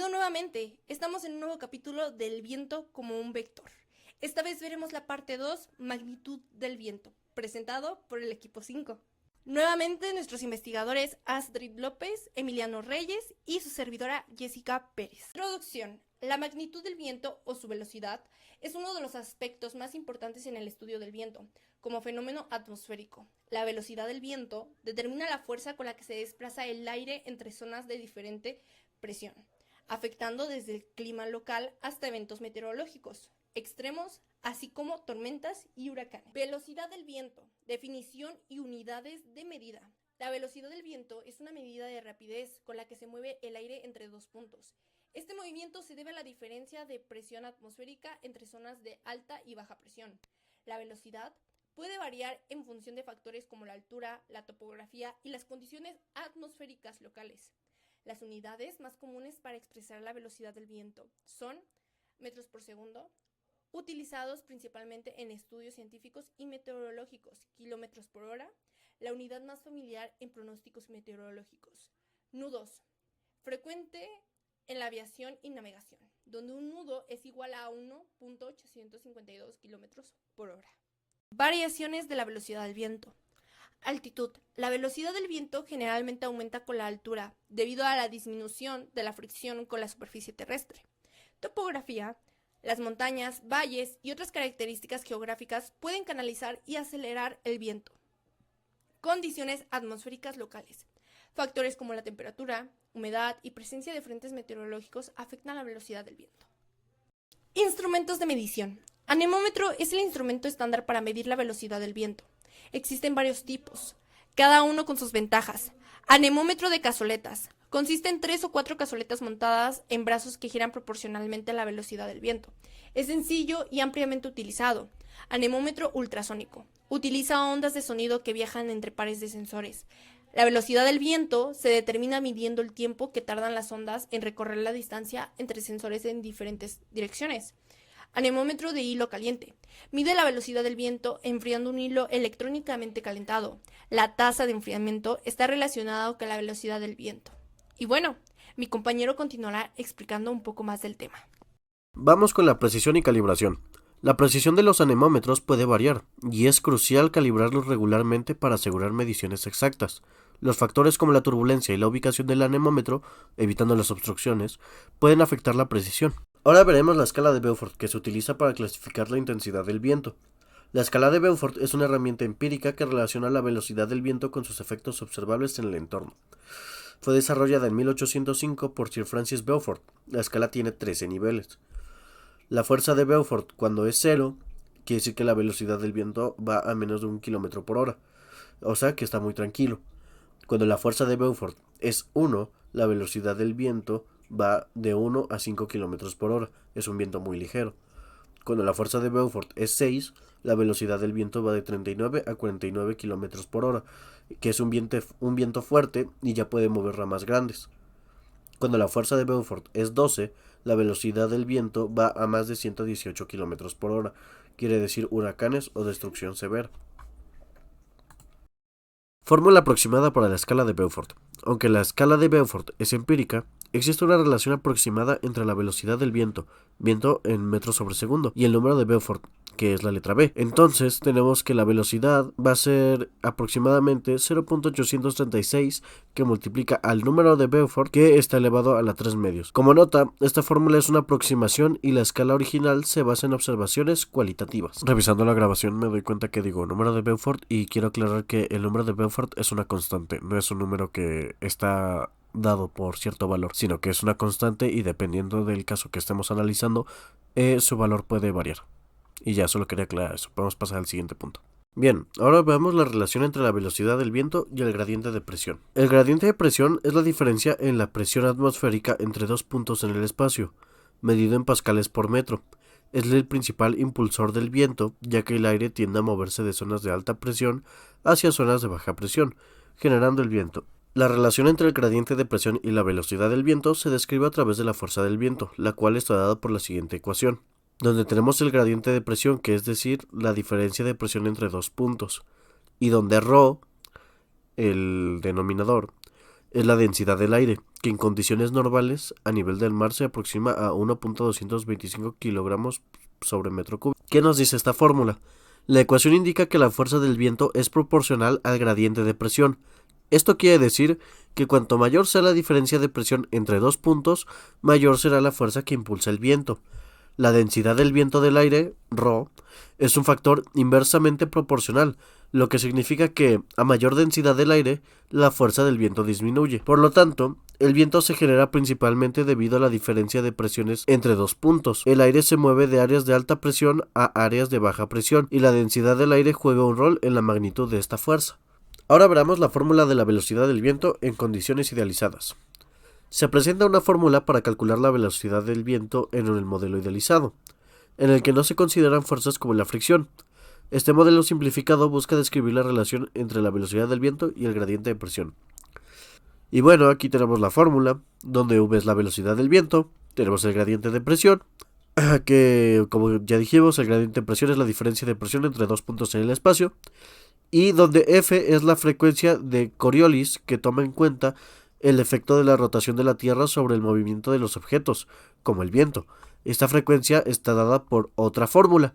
Bienvenido nuevamente. Estamos en un nuevo capítulo del viento como un vector. Esta vez veremos la parte 2, magnitud del viento, presentado por el equipo 5. Nuevamente nuestros investigadores Astrid López, Emiliano Reyes y su servidora Jessica Pérez. Introducción. La magnitud del viento o su velocidad es uno de los aspectos más importantes en el estudio del viento, como fenómeno atmosférico. La velocidad del viento determina la fuerza con la que se desplaza el aire entre zonas de diferente presión, afectando desde el clima local hasta eventos meteorológicos extremos, así como tormentas y huracanes. Velocidad del viento, definición y unidades de medida. La velocidad del viento es una medida de rapidez con la que se mueve el aire entre dos puntos. Este movimiento se debe a la diferencia de presión atmosférica entre zonas de alta y baja presión. La velocidad puede variar en función de factores como la altura, la topografía y las condiciones atmosféricas locales. Las unidades más comunes para expresar la velocidad del viento son metros por segundo, utilizados principalmente en estudios científicos y meteorológicos, kilómetros por hora, la unidad más familiar en pronósticos meteorológicos. Nudos, frecuente en la aviación y navegación, donde un nudo es igual a 1.852 kilómetros por hora. Variaciones de la velocidad del viento. Altitud. La velocidad del viento generalmente aumenta con la altura, debido a la disminución de la fricción con la superficie terrestre. Topografía. Las montañas, valles y otras características geográficas pueden canalizar y acelerar el viento. Condiciones atmosféricas locales. Factores como la temperatura, humedad y presencia de frentes meteorológicos afectan la velocidad del viento. Instrumentos de medición. Anemómetro es el instrumento estándar para medir la velocidad del viento. Existen varios tipos, cada uno con sus ventajas. Anemómetro de cazoletas. Consiste en 3 o 4 cazoletas montadas en brazos que giran proporcionalmente a la velocidad del viento. Es sencillo y ampliamente utilizado. Anemómetro ultrasónico. Utiliza ondas de sonido que viajan entre pares de sensores. La velocidad del viento se determina midiendo el tiempo que tardan las ondas en recorrer la distancia entre sensores en diferentes direcciones. Anemómetro de hilo caliente. Mide la velocidad del viento enfriando un hilo electrónicamente calentado. La tasa de enfriamiento está relacionada con la velocidad del viento. Y bueno, mi compañero continuará explicando un poco más del tema. Vamos con la precisión y calibración. La precisión de los anemómetros puede variar, y es crucial calibrarlos regularmente para asegurar mediciones exactas. Los factores como la turbulencia y la ubicación del anemómetro, evitando las obstrucciones, pueden afectar la precisión. Ahora veremos la escala de Beaufort, que se utiliza para clasificar la intensidad del viento. La escala de Beaufort es una herramienta empírica que relaciona la velocidad del viento con sus efectos observables en el entorno. Fue desarrollada en 1805 por Sir Francis Beaufort. La escala tiene 13 niveles. La fuerza de Beaufort, cuando es 0, quiere decir que la velocidad del viento va a menos de 1 km por hora. O sea que está muy tranquilo. Cuando la fuerza de Beaufort es 1, la velocidad del viento va de 1 a 5 km por hora. Es un viento muy ligero. Cuando la fuerza de Beaufort es 6, la velocidad del viento va de 39 a 49 km por hora, que es un viento fuerte y ya puede mover ramas grandes. Cuando la fuerza de Beaufort es 12, la velocidad del viento va a más de 118 km por hora, quiere decir huracanes o destrucción severa. Fórmula aproximada para la escala de Beaufort. Aunque la escala de Beaufort es empírica, existe una relación aproximada entre la velocidad del viento en metros sobre segundo, y el número de Beaufort, que es la letra B. Entonces tenemos que la velocidad va a ser aproximadamente 0.836 que multiplica al número de Beaufort, que está elevado a la 3 medios. Como nota, esta fórmula es una aproximación y la escala original se basa en observaciones cualitativas. Revisando la grabación me doy cuenta que digo número de Beaufort y quiero aclarar que el número de Beaufort es una constante, no es un número que está dado por cierto valor, sino que es una constante y dependiendo del caso que estemos analizando, su valor puede variar. Y ya, solo quería aclarar eso. Podemos pasar al siguiente punto. Bien, ahora veamos la relación entre la velocidad del viento y el gradiente de presión. El gradiente de presión es la diferencia en la presión atmosférica entre dos puntos en el espacio, medido en pascales por metro. Es el principal impulsor del viento, ya que el aire tiende a moverse de zonas de alta presión hacia zonas de baja presión, generando el viento. La relación entre el gradiente de presión y la velocidad del viento se describe a través de la fuerza del viento, la cual está dada por la siguiente ecuación, donde tenemos el gradiente de presión, que es decir, la diferencia de presión entre dos puntos, y donde ρ, el denominador, es la densidad del aire, que en condiciones normales a nivel del mar se aproxima a 1.225 kilogramos sobre metro cúbico. ¿Qué nos dice esta fórmula? La ecuación indica que la fuerza del viento es proporcional al gradiente de presión. Esto quiere decir que cuanto mayor sea la diferencia de presión entre dos puntos, mayor será la fuerza que impulsa el viento. La densidad del viento del aire, ρ, es un factor inversamente proporcional, lo que significa que a mayor densidad del aire, la fuerza del viento disminuye. Por lo tanto, el viento se genera principalmente debido a la diferencia de presiones entre dos puntos. El aire se mueve de áreas de alta presión a áreas de baja presión, y la densidad del aire juega un rol en la magnitud de esta fuerza. Ahora veremos la fórmula de la velocidad del viento en condiciones idealizadas. Se presenta una fórmula para calcular la velocidad del viento en el modelo idealizado, en el que no se consideran fuerzas como la fricción. Este modelo simplificado busca describir la relación entre la velocidad del viento y el gradiente de presión. Y bueno, aquí tenemos la fórmula, donde V es la velocidad del viento, tenemos el gradiente de presión, que como ya dijimos, el gradiente de presión es la diferencia de presión entre dos puntos en el espacio, y donde F es la frecuencia de Coriolis, que toma en cuenta el efecto de la rotación de la Tierra sobre el movimiento de los objetos, como el viento. Esta frecuencia está dada por otra fórmula.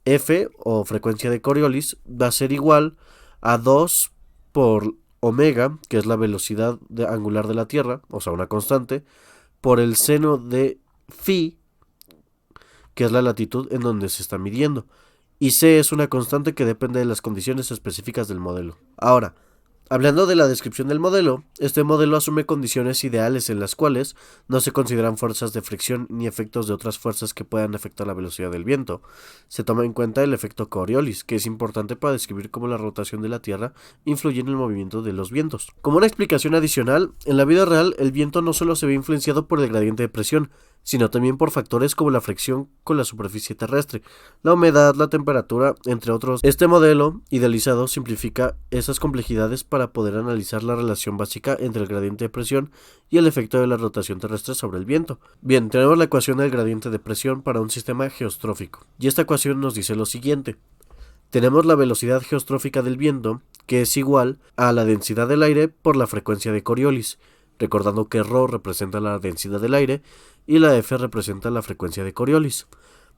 F, o frecuencia de Coriolis, va a ser igual a 2 por omega, que es la velocidad angular de la Tierra, o sea, una constante, por el seno de phi, que es la latitud en donde se está midiendo. Y C es una constante que depende de las condiciones específicas del modelo. Ahora, hablando de la descripción del modelo, este modelo asume condiciones ideales en las cuales no se consideran fuerzas de fricción ni efectos de otras fuerzas que puedan afectar la velocidad del viento. Se toma en cuenta el efecto Coriolis, que es importante para describir cómo la rotación de la Tierra influye en el movimiento de los vientos. Como una explicación adicional, en la vida real el viento no solo se ve influenciado por el gradiente de presión, sino también por factores como la fricción con la superficie terrestre, la humedad, la temperatura, entre otros. Este modelo idealizado simplifica esas complejidades para poder analizar la relación básica entre el gradiente de presión y el efecto de la rotación terrestre sobre el viento. Bien, tenemos la ecuación del gradiente de presión para un sistema geostrófico, y esta ecuación nos dice lo siguiente. Tenemos la velocidad geostrófica del viento, que es igual a la densidad del aire por la frecuencia de Coriolis, recordando que ρ representa la densidad del aire y la F representa la frecuencia de Coriolis.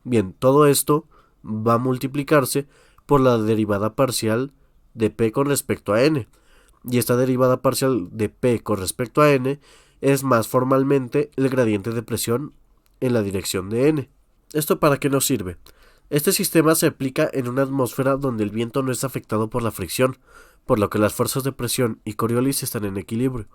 Bien, todo esto va a multiplicarse por la derivada parcial de P con respecto a N, y esta derivada parcial de P con respecto a N es más formalmente el gradiente de presión en la dirección de N. ¿Esto para qué nos sirve? Este sistema se aplica en una atmósfera donde el viento no es afectado por la fricción, por lo que las fuerzas de presión y Coriolis están en equilibrio.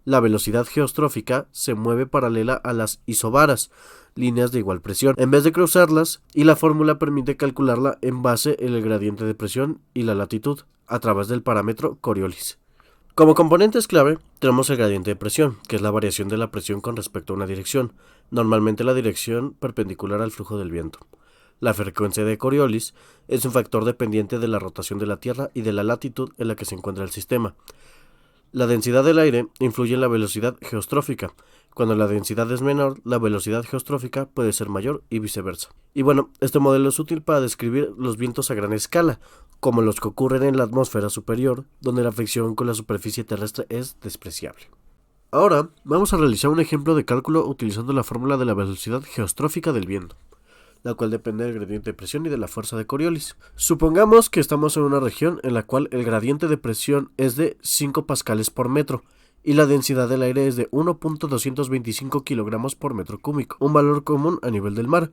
La velocidad geostrófica se mueve paralela a las isobaras, líneas de igual presión, en vez de cruzarlas, y la fórmula permite calcularla en base en el gradiente de presión y la latitud, a través del parámetro Coriolis. Como componentes clave, tenemos el gradiente de presión, que es la variación de la presión con respecto a una dirección, normalmente la dirección perpendicular al flujo del viento. La frecuencia de Coriolis es un factor dependiente de la rotación de la Tierra y de la latitud en la que se encuentra el sistema. La densidad del aire influye en la velocidad geostrófica. Cuando la densidad es menor, la velocidad geostrófica puede ser mayor y viceversa. Y bueno, este modelo es útil para describir los vientos a gran escala, como los que ocurren en la atmósfera superior, donde la fricción con la superficie terrestre es despreciable. Ahora, vamos a realizar un ejemplo de cálculo utilizando la fórmula de la velocidad geostrófica del viento, la cual depende del gradiente de presión y de la fuerza de Coriolis. Supongamos que estamos en una región en la cual el gradiente de presión es de 5 pascales por metro y la densidad del aire es de 1.225 kilogramos por metro cúbico, un valor común a nivel del mar.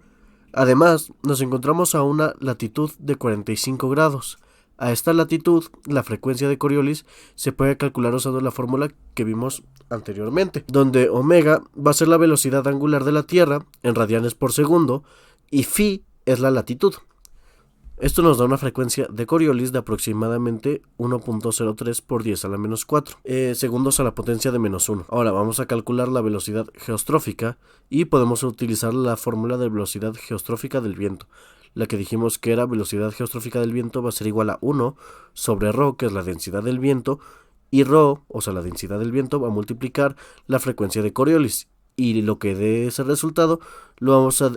Además, nos encontramos a una latitud de 45 grados. A esta latitud, la frecuencia de Coriolis se puede calcular usando la fórmula que vimos anteriormente, donde omega va a ser la velocidad angular de la Tierra en radianes por segundo, y phi es la latitud. Esto nos da una frecuencia de Coriolis de aproximadamente 1.03 por 10 a la menos 4 segundos a la potencia de menos 1. Ahora vamos a calcular la velocidad geostrófica y podemos utilizar la fórmula de velocidad geostrófica del viento. La que dijimos que era velocidad geostrófica del viento va a ser igual a 1 sobre ρ, que es la densidad del viento, y ρ, o sea la densidad del viento, va a multiplicar la frecuencia de Coriolis, y lo que dé ese resultado lo vamos a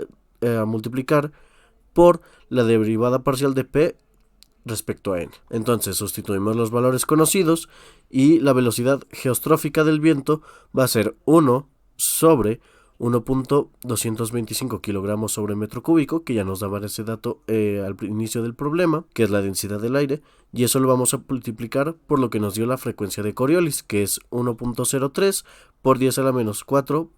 multiplicar por la derivada parcial de P respecto a n. Entonces sustituimos los valores conocidos y la velocidad geostrófica del viento va a ser 1 sobre 1.225 kilogramos sobre metro cúbico, que ya nos daban ese dato al inicio del problema, que es la densidad del aire, y eso lo vamos a multiplicar por lo que nos dio la frecuencia de Coriolis, que es 1.03 por 10 a la menos 4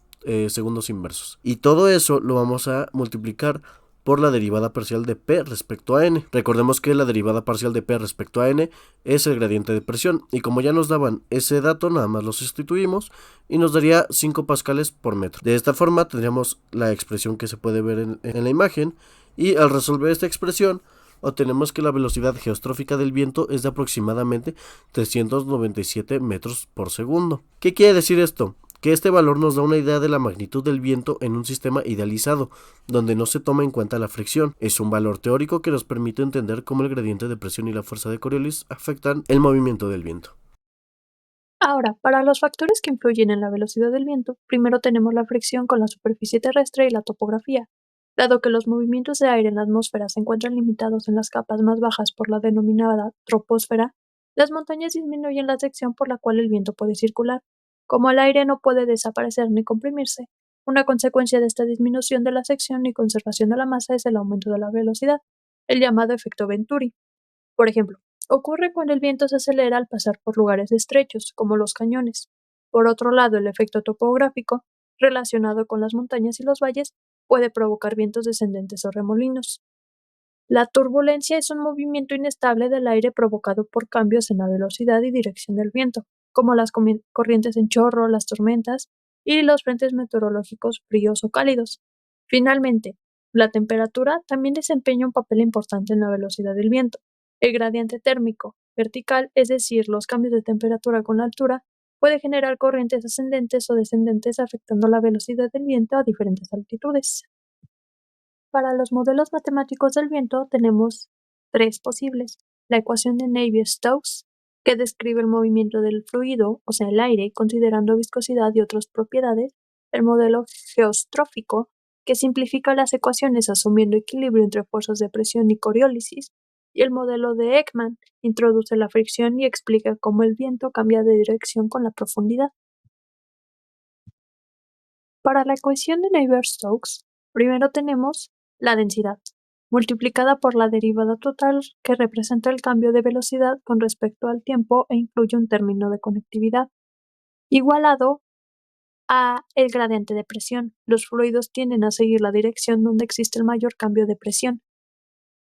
segundos inversos. Y todo eso lo vamos a multiplicar por la derivada parcial de P respecto a N. Recordemos que la derivada parcial de P respecto a N es el gradiente de presión, y como ya nos daban ese dato, nada más lo sustituimos y nos daría 5 pascales por metro. De esta forma tendríamos la expresión que se puede ver en la imagen, y al resolver esta expresión obtenemos que la velocidad geostrófica del viento es de aproximadamente 397 metros por segundo. ¿Qué quiere decir esto? Que este valor nos da una idea de la magnitud del viento en un sistema idealizado, donde no se toma en cuenta la fricción. Es un valor teórico que nos permite entender cómo el gradiente de presión y la fuerza de Coriolis afectan el movimiento del viento. Ahora, para los factores que influyen en la velocidad del viento, primero tenemos la fricción con la superficie terrestre y la topografía. Dado que los movimientos de aire en la atmósfera se encuentran limitados en las capas más bajas por la denominada troposfera, las montañas disminuyen la sección por la cual el viento puede circular. Como el aire no puede desaparecer ni comprimirse, una consecuencia de esta disminución de la sección y conservación de la masa es el aumento de la velocidad, el llamado efecto Venturi. Por ejemplo, ocurre cuando el viento se acelera al pasar por lugares estrechos, como los cañones. Por otro lado, el efecto topográfico, relacionado con las montañas y los valles, puede provocar vientos descendentes o remolinos. La turbulencia es un movimiento inestable del aire provocado por cambios en la velocidad y dirección del viento, como las corrientes en chorro, las tormentas y los frentes meteorológicos fríos o cálidos. Finalmente, la temperatura también desempeña un papel importante en la velocidad del viento. El gradiente térmico vertical, es decir, los cambios de temperatura con la altura, puede generar corrientes ascendentes o descendentes afectando la velocidad del viento a diferentes altitudes. Para los modelos matemáticos del viento tenemos tres posibles: la ecuación de Navier-Stokes, que describe el movimiento del fluido, o sea, el aire, considerando viscosidad y otras propiedades; el modelo geostrófico, que simplifica las ecuaciones asumiendo equilibrio entre fuerzas de presión y Coriolis; y el modelo de Ekman, introduce la fricción y explica cómo el viento cambia de dirección con la profundidad. Para la ecuación de Navier-Stokes, primero tenemos la densidad, multiplicada por la derivada total, que representa el cambio de velocidad con respecto al tiempo e incluye un término de conectividad, igualado a el gradiente de presión. Los fluidos tienden a seguir la dirección donde existe el mayor cambio de presión,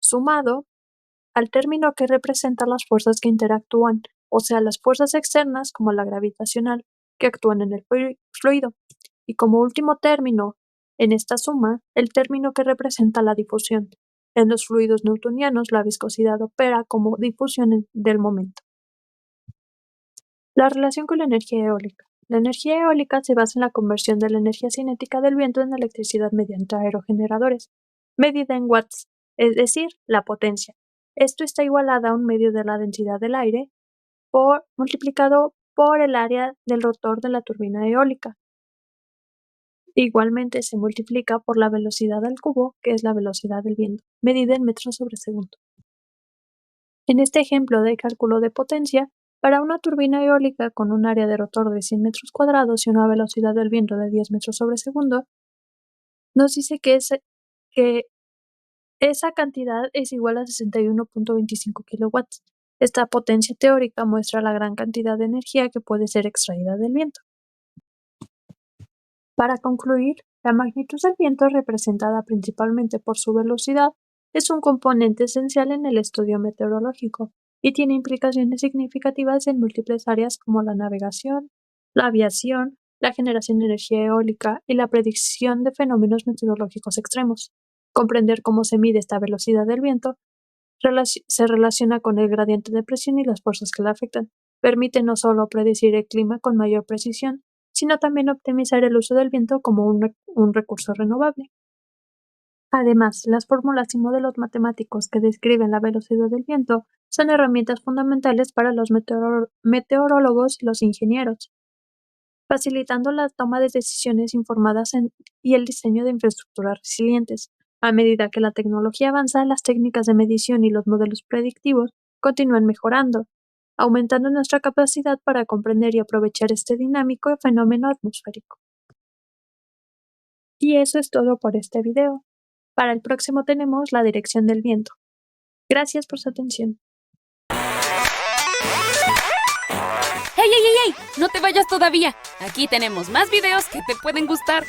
sumado al término que representa las fuerzas que interactúan, o sea, las fuerzas externas como la gravitacional, que actúan en el fluido. Y como último término en esta suma, el término que representa la difusión. En los fluidos newtonianos, la viscosidad opera como difusión del momento. La relación con la energía eólica. La energía eólica se basa en la conversión de la energía cinética del viento en electricidad mediante aerogeneradores, medida en watts, es decir, la potencia. Esto está igualada a un medio de la densidad del aire multiplicado por el área del rotor de la turbina eólica. Igualmente se multiplica por la velocidad al cubo, que es la velocidad del viento, medida en metros sobre segundo. En este ejemplo de cálculo de potencia, para una turbina eólica con un área de rotor de 100 metros cuadrados y una velocidad del viento de 10 metros sobre segundo, nos dice que esa cantidad es igual a 61.25 kilowatts. Esta potencia teórica muestra la gran cantidad de energía que puede ser extraída del viento. Para concluir, la magnitud del viento, representada principalmente por su velocidad, es un componente esencial en el estudio meteorológico y tiene implicaciones significativas en múltiples áreas como la navegación, la aviación, la generación de energía eólica y la predicción de fenómenos meteorológicos extremos. Comprender cómo se mide esta velocidad del viento se relaciona con el gradiente de presión y las fuerzas que la afectan. Permite no solo predecir el clima con mayor precisión, sino también optimizar el uso del viento como un recurso renovable. Además, las fórmulas y modelos matemáticos que describen la velocidad del viento son herramientas fundamentales para los meteorólogos y los ingenieros, facilitando la toma de decisiones informadas y el diseño de infraestructuras resilientes. A medida que la tecnología avanza, las técnicas de medición y los modelos predictivos continúan mejorando, aumentando nuestra capacidad para comprender y aprovechar este dinámico fenómeno atmosférico. Y eso es todo por este video. Para el próximo tenemos la dirección del viento. Gracias por su atención. ¡Ey, ey, ey, ey! ¡No te vayas todavía! Aquí tenemos más videos que te pueden gustar.